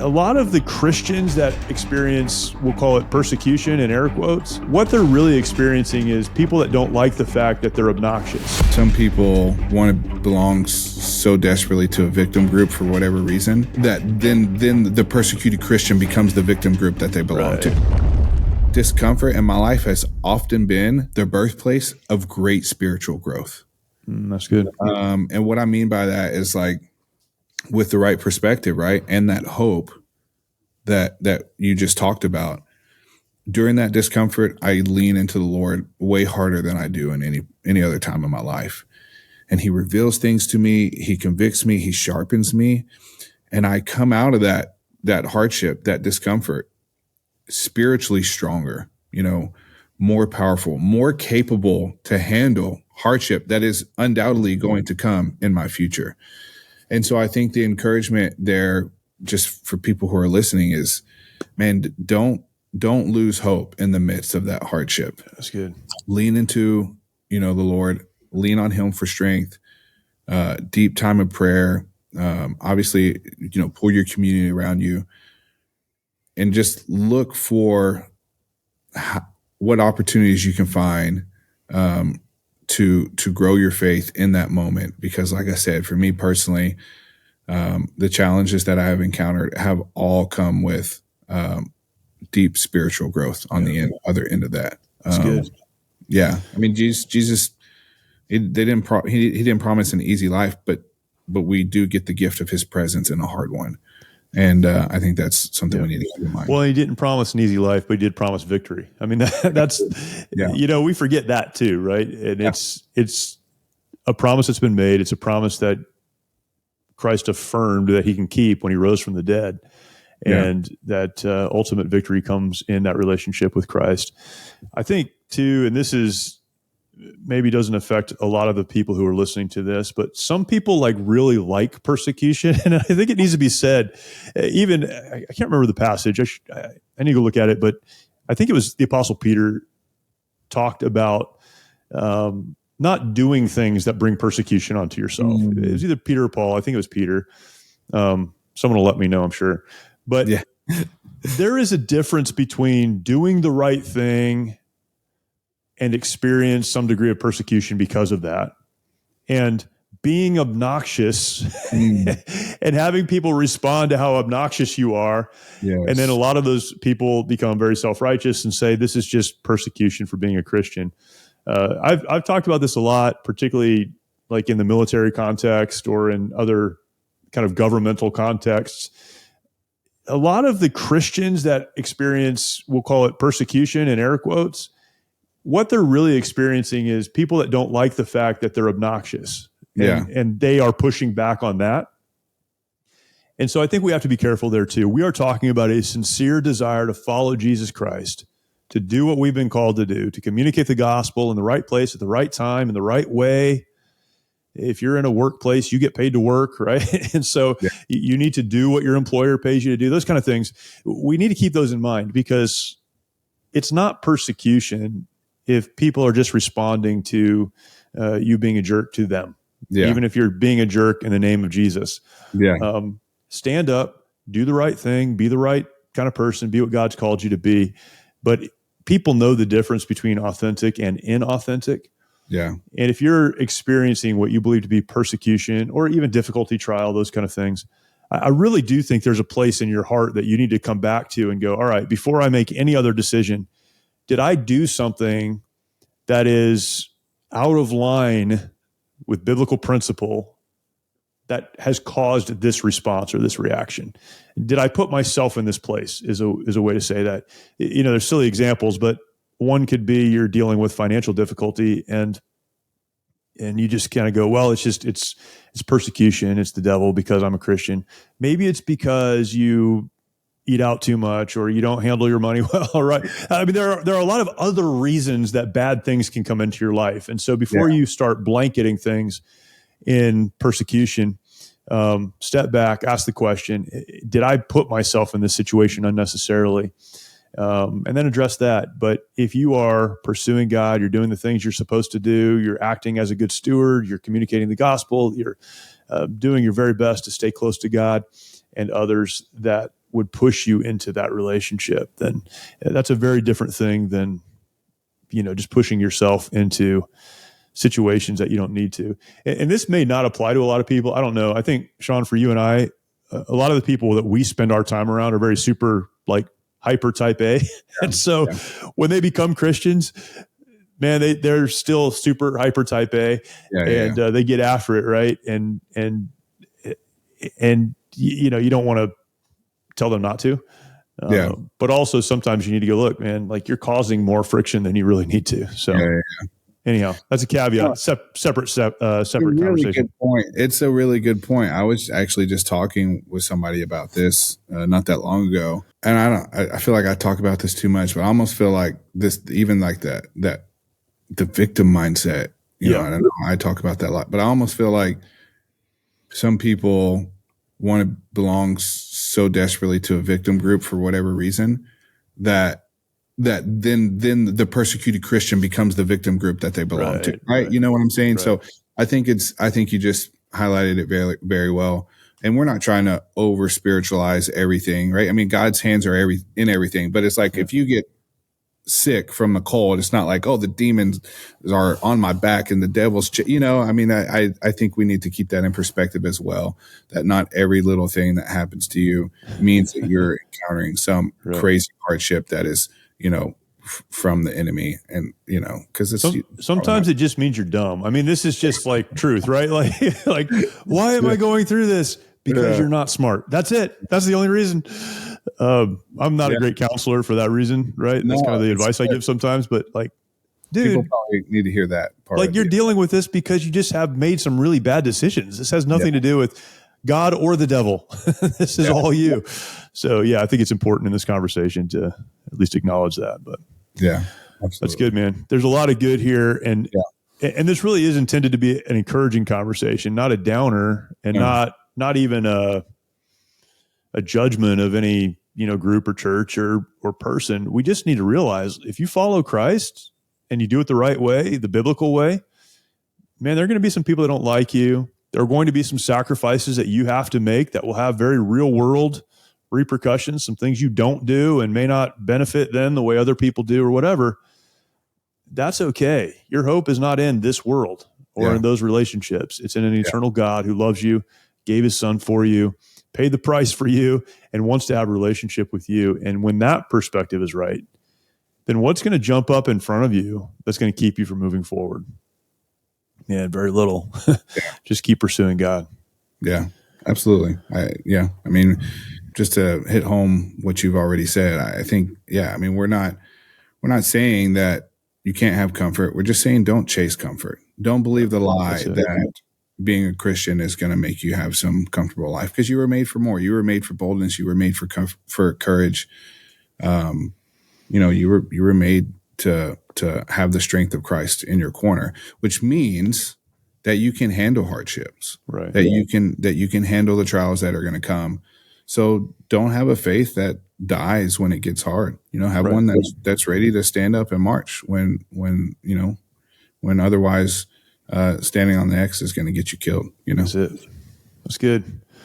A lot of the Christians that experience, we'll call it persecution in air quotes, what they're really experiencing is people that don't like the fact that they're obnoxious. Some people want to belong so desperately to a victim group for whatever reason that then the persecuted Christian becomes the victim group that they belong to. Discomfort in my life has often been the birthplace of great spiritual growth. That's good. And what I mean by that is like, with the right perspective, right? And that hope that you just talked about. During that discomfort, I lean into the Lord way harder than I do in any other time in my life. And he reveals things to me, he convicts me, he sharpens me. And I come out of that hardship, that discomfort, spiritually stronger, more powerful, more capable to handle hardship that is undoubtedly going to come in my future. And so I think the encouragement there, just for people who are listening, is, man, don't lose hope in the midst of that hardship. That's good. Lean into, the Lord, lean on him for strength, deep time of prayer. Obviously, pull your community around you and just look for what opportunities you can find, to grow your faith in that moment. Because like I said, for me personally, the challenges that I have encountered have all come with deep spiritual growth on the other end of that. That's good. Yeah. I mean, Jesus, he didn't promise an easy life, but we do get the gift of his presence in a hard one. And I think that's something we need to keep in mind. Well, he didn't promise an easy life, but he did promise victory. I mean, that's, we forget that too, right? And it's a promise that's been made. It's a promise that Christ affirmed that he can keep when he rose from the dead. And that ultimate victory comes in that relationship with Christ. I think too, and this is maybe doesn't affect a lot of the people who are listening to this, but some people really like persecution. And I think it needs to be said, even, I can't remember the passage. I need to go look at it, but I think it was the Apostle Peter talked about not doing things that bring persecution onto yourself. It was either Peter or Paul. I think it was Peter. Someone will let me know, I'm sure. But there is a difference between doing the right thing and experience some degree of persecution because of that, and being obnoxious and having people respond to how obnoxious you are. Yes. And then a lot of those people become very self-righteous and say, this is just persecution for being a Christian. I've talked about this a lot, particularly like in the military context or in other kind of governmental contexts. A lot of the Christians that experience, we'll call it persecution in air quotes, what they're really experiencing is people that don't like the fact that they're obnoxious. And they are pushing back on that. And so I think we have to be careful there too. We are talking about a sincere desire to follow Jesus Christ, to do what we've been called to do, to communicate the gospel in the right place at the right time, in the right way. If you're in a workplace, you get paid to work, right? And so you need to do what your employer pays you to do, those kind of things. We need to keep those in mind, because it's not persecution if people are just responding to you being a jerk to them, even if you're being a jerk in the name of Jesus. Stand up, do the right thing, be the right kind of person, be what God's called you to be. But people know the difference between authentic and inauthentic. And if you're experiencing what you believe to be persecution or even difficulty, trial, those kind of things, I really do think there's a place in your heart that you need to come back to and go, all right, before I make any other decision, did I do something that is out of line with biblical principle that has caused this response or this reaction? Did I put myself in this place is a way to say that. There's silly examples, but one could be you're dealing with financial difficulty and you just kind of go, well, it's persecution. It's the devil because I'm a Christian. Maybe it's because you eat out too much or you don't handle your money well, right? I mean, there are a lot of other reasons that bad things can come into your life. And so before you start blanketing things in persecution, step back, ask the question, did I put myself in this situation unnecessarily? And then address that. But if you are pursuing God, you're doing the things you're supposed to do, you're acting as a good steward, you're communicating the gospel, you're doing your very best to stay close to God and others, that would push you into that relationship, then that's a very different thing than, just pushing yourself into situations that you don't need to. And this may not apply to a lot of people. I don't know. I think, Sean, for you and I, a lot of the people that we spend our time around are very super like hyper type A. Yeah. And so when they become Christians, man, they're still super hyper type A, they get after it. Right. And you don't want to tell them not to. But also sometimes you need to go, look, man, like you're causing more friction than you really need to. So anyhow, that's a caveat, separate really conversation. Good point. It's a really good point. I was actually just talking with somebody about this not that long ago. And I feel like I talk about this too much, but I almost feel like this, even like that the victim mindset, I don't know, I talk about that a lot, but I almost feel like some people want to belong so desperately to a victim group for whatever reason that then the persecuted Christian becomes the victim group that they belong to. Right. You know what I'm saying? Right. So I think you just highlighted it very, very well. And we're not trying to over spiritualize everything, right? I mean, God's hands are in everything, but it's like if you get sick from a cold, it's not like, oh, the demons are on my back and the devil's, I mean, I think we need to keep that in perspective as well, that not every little thing that happens to you means that you're encountering some crazy hardship that is, from the enemy. And, because it's sometimes it just means you're dumb. I mean, this is just like truth, right? Like why am I going through this? Because you're not smart. That's it. That's the only reason. I'm not a great counselor for that reason, right? That's kind of the advice I give sometimes, but like, dude, people probably need to hear that part. Like you're dealing with this because you just have made some really bad decisions. This has nothing to do with God or the devil. This is all you. So I think it's important in this conversation to at least acknowledge that, but absolutely. That's good, man. There's a lot of good here. And this really is intended to be an encouraging conversation, not a downer and not even a judgment of any, group or church or person. We just need to realize if you follow Christ and you do it the right way, the biblical way, man, there are going to be some people that don't like you. There are going to be some sacrifices that you have to make that will have very real world repercussions, some things you don't do and may not benefit them the way other people do or whatever. That's okay. Your hope is not in this world or in those relationships. It's in an eternal God who loves you, gave his son for you, paid the price for you, and wants to have a relationship with you. And when that perspective is right, then what's going to jump up in front of you that's going to keep you from moving forward? Yeah, very little. Just keep pursuing God. Yeah, absolutely. I mean, just to hit home what you've already said, I think, I mean, we're not saying that you can't have comfort. We're just saying don't chase comfort. Don't believe the lie that being a Christian is going to make you have some comfortable life, because you were made for more. You were made for boldness. You were made for courage. You were made to have the strength of Christ in your corner, which means that you can handle hardships, right? That you can handle the trials that are going to come. So don't have a faith that dies when it gets hard. Have one that's ready to stand up and march when otherwise standing on the X is going to get you killed. That's it. That's good.